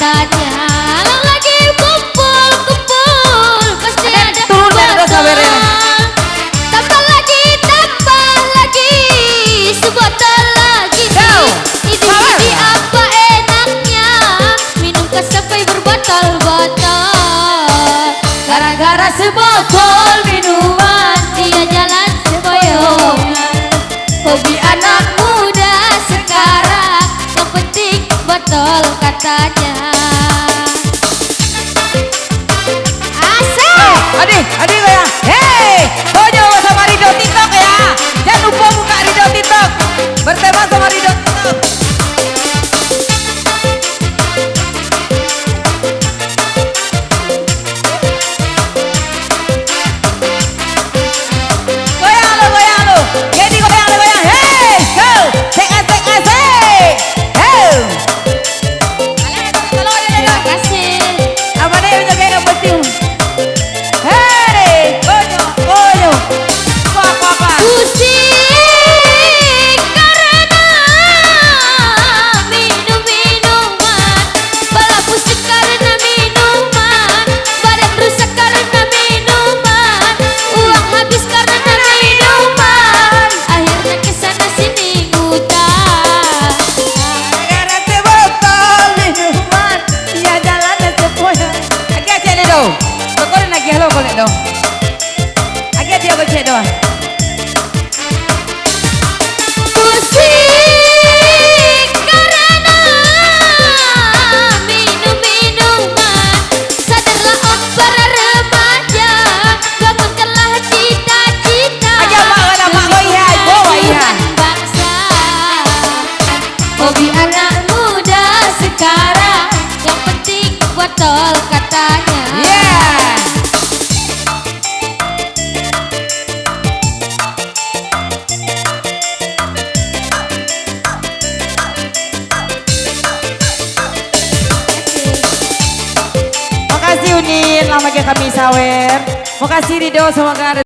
katanya. Kalau lagi kumpul pasti ada botol. Tambah lagi sebotol lagi. Ini apa enaknya minum sampai berbotol-botol. Gara-gara sebotol minuman dia jalan sempoyongan. Hobi anak muda sekarang yang penting botol katanya. Adik goyang. Hei, Tonyo sama Rido TikTok ya. Jangan lupa buka Rido TikTok. Bertema sama Rido TikTok. Goyang lo. Jadi goyang lo. Hey, go. Cek asik. Hey. Terima kasih. Apa deh udah kayak betul. Hei, Tonyo. Apa? Pusing karena minum-minuman. Bala pusing karena minuman. Badan rusak karena minuman. Uang habis karena minuman. Akhirnya kesana sini ngutang. Gara-gara sebotol minuman, dia jalan sempoyongan. Agak aja deh dong. Pokoknya lagi halo boleh dong. Agak dia kecil doang. Pusing karena minum-minuman. Sadarlah oh para remaja, bangunkanlah cita-cita Aja Pak, ada Pak, oh iya, kemajuan bangsa. Hobi anak muda sekarang yang penting botol katanya. Yeah. Makasih Unin, lama kami sawer. Makasih Rido, semoga ada